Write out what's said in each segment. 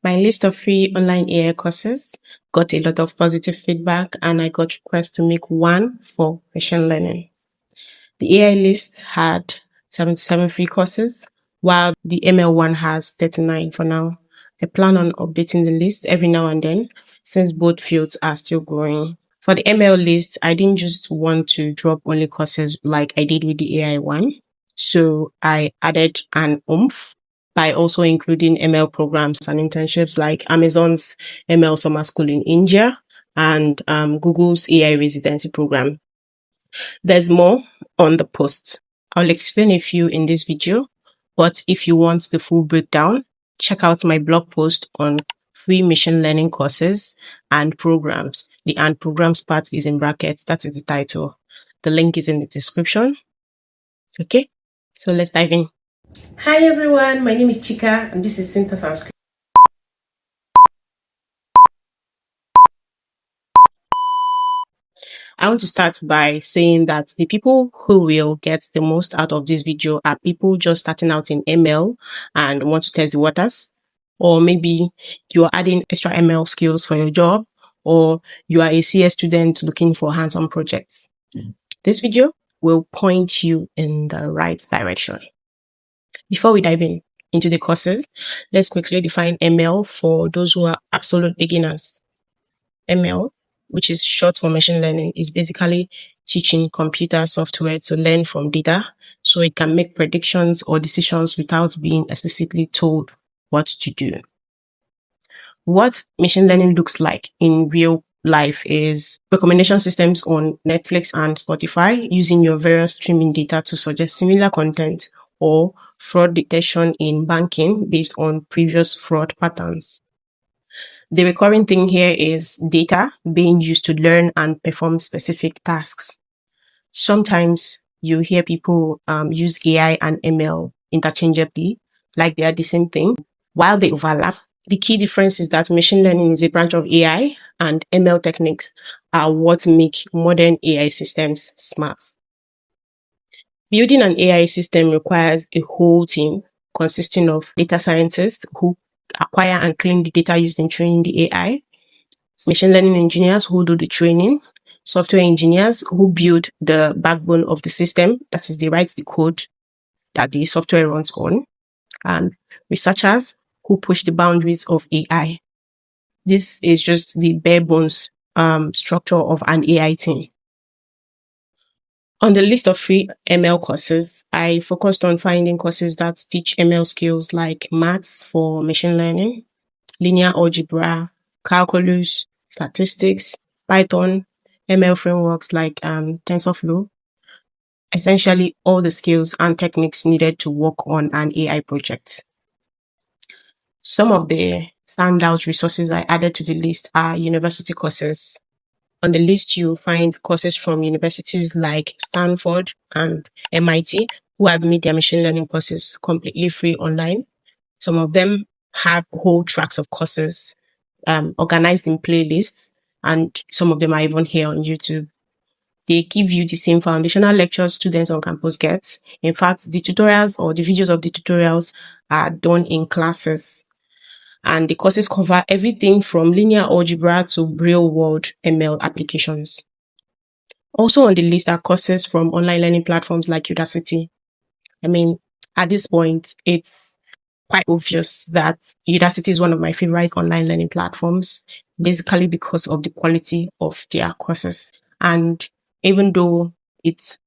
My list of free online AI courses got a lot of positive feedback, and I got requests to make one for machine learning. The AI list had 77 free courses, while the ML one has 39 for now. I plan on updating the list every now and then, since both fields are still growing. For the ML list, I didn't just want to drop only courses like I did with the AI one. So I added an oomph by also including ML programs and internships like Amazon's ML Summer School in India and Google's AI residency program. There's more on the post. I'll explain a few in this video, but if you want the full breakdown, check out my blog post on free machine learning courses and programs. The and programs part is in brackets. That is the title. The link is in the description. Okay, so let's dive in. Hi everyone, my name is Chika and this is Synthesis and Script. I want to start by saying that the people who will get the most out of this video are people just starting out in ML and want to test the waters, or maybe you're adding extra ML skills for your job, or you are a CS student looking for hands-on projects. This video will point you in the right direction. Before we dive into the courses, let's quickly define ML for those who are absolute beginners. ML, which is short for machine learning, is basically teaching computer software to learn from data so it can make predictions or decisions without being explicitly told what to do. What machine learning looks like in real life is recommendation systems on Netflix and Spotify using your various streaming data to suggest similar content, or fraud detection in banking based on previous fraud patterns. The recurring thing here is data being used to learn and perform specific tasks. Sometimes you hear people use AI and ML interchangeably, like they are the same thing. While they overlap, the key difference is that machine learning is a branch of AI and ML techniques are what make modern AI systems smart. Building an AI system requires a whole team consisting of data scientists who acquire and clean the data used in training the AI, machine learning engineers who do the training, software engineers who build the backbone of the system, that is, they write the code that the software runs on, and researchers who push the boundaries of AI. This is just the bare bones structure of an AI team. On the list of free ML courses, I focused on finding courses that teach ML skills like maths for machine learning, linear algebra, calculus, statistics, Python, ML frameworks like TensorFlow, essentially all the skills and techniques needed to work on an AI project. Some of the standout resources I added to the list are university courses. On the list, you'll find courses from universities like Stanford and MIT who have made their machine learning courses completely free online. Some of them have whole tracks of courses organized in playlists, and some of them are even here on YouTube. They give you the same foundational lectures students on campus get. In fact, the tutorials or the videos of the tutorials are done in classes. And the courses cover everything from linear algebra to real-world ML applications. Also on the list are courses from online learning platforms like Udacity. I mean, at this point, it's quite obvious that Udacity is one of my favorite online learning platforms, basically because of the quality of their courses. And even though it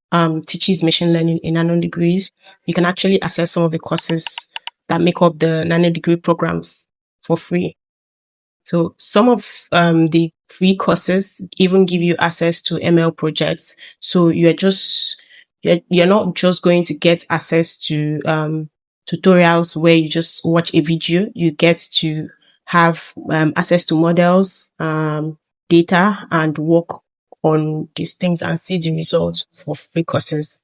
teaches machine learning in nano degrees, you can actually access some of the courses that make up the nano degree programs for free. So some of the free courses even give you access to ML projects. So you're not just going to get access to tutorials where you just watch a video. You get to have access to models, data, and work on these things and see the results for free courses.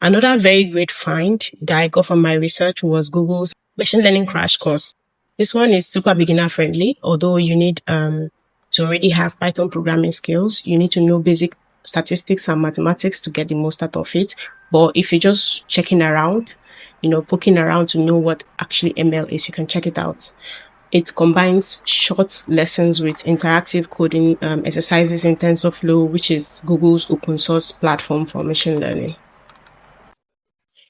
Another very great find that I got from my research was Google's machine learning crash course. This one is super beginner friendly, although you need to already have Python programming skills. You need to know basic statistics and mathematics to get the most out of it. But if you're just checking around, poking around to know what actually ML is, you can check it out. It combines short lessons with interactive coding exercises in TensorFlow, which is Google's open source platform for machine learning.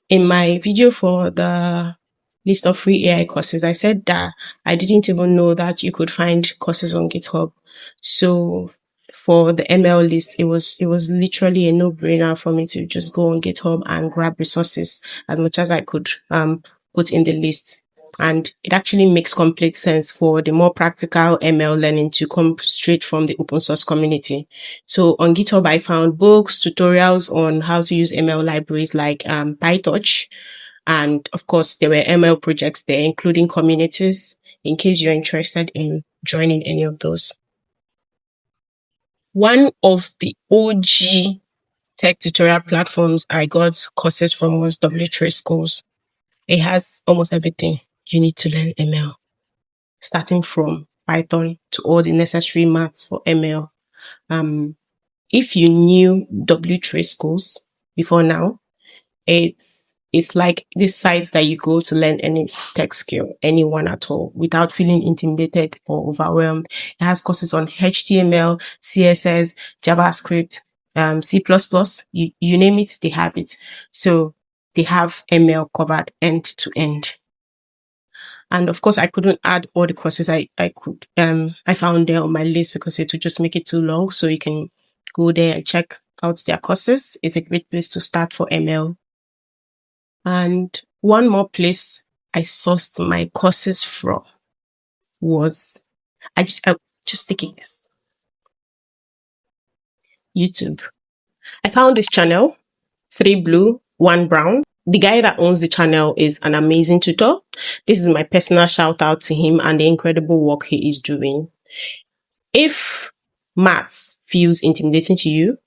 In my video for the list of free AI courses, I said that I didn't even know that you could find courses on GitHub. So for the ML list, it was literally a no-brainer for me to just go on GitHub and grab resources as much as I could put in the list. And it actually makes complete sense for the more practical ML learning to come straight from the open source community. So on GitHub, I found books, tutorials on how to use ML libraries like PyTorch. And of course, there were ML projects there, including communities, in case you're interested in joining any of those. One of the OG tech tutorial platforms I got courses from was W3 Schools. It has almost everything you need to learn ML, starting from Python to all the necessary maths for ML. If you knew W3 Schools before now, it's like this site that you go to learn any tech skill, anyone at all, without feeling intimidated or overwhelmed. It has courses on HTML, CSS, JavaScript, C++, you name it, they have it. So they have ML covered end to end. And of course, I couldn't add all the courses I found there on my list because it would just make it too long. So you can go there and check out their courses. It's a great place to start for ML. And one more place I sourced my courses from was, I just take a guess, YouTube. I found this channel, 3 Blue, 1 Brown. The guy that owns the channel is an amazing tutor. This is my personal shout out to him and the incredible work he is doing. If maths feels intimidating to you,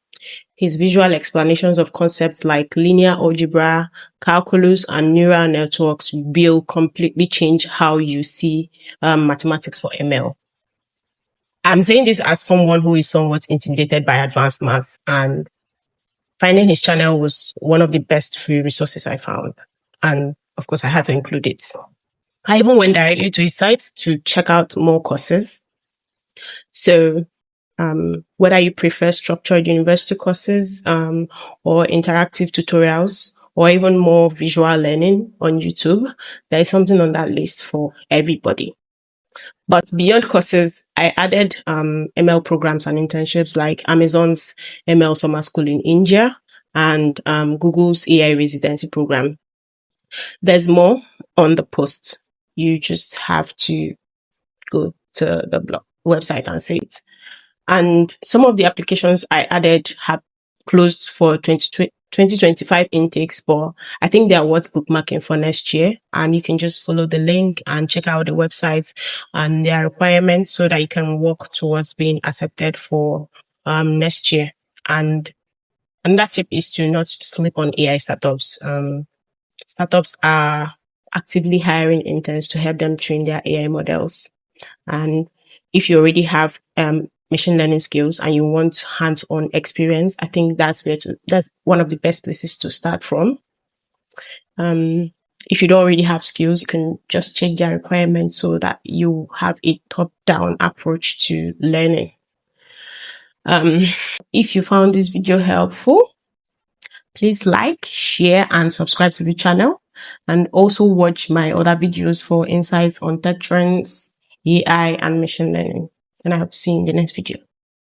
his visual explanations of concepts like linear algebra, calculus, and neural networks will completely change how you see mathematics for ML. I'm saying this as someone who is somewhat intimidated by advanced maths, and finding his channel was one of the best free resources I found. And of course, I had to include it. I even went directly to his site to check out more courses. So whether you prefer structured university courses or interactive tutorials or even more visual learning on YouTube, there is something on that list for everybody. But beyond courses, I added ML programs and internships like Amazon's ML Summer School in India and Google's AI residency program. There's more on the post. You just have to go to the blog website and see it. And some of the applications I added have closed for 2025 intakes, but I think they are worth bookmarking for next year. And you can just follow the link and check out the websites and their requirements so that you can work towards being accepted for next year. And that tip is to not sleep on AI startups. Startups are actively hiring interns to help them train their AI models. And if you already have machine learning skills and you want hands-on experience, I think that's one of the best places to start from. If you don't already have skills, you can just check their requirements so that you have a top-down approach to learning. If you found this video helpful, please like, share, and subscribe to the channel. And also watch my other videos for insights on tech trends, AI, and machine learning. And I hope to see you in the next video.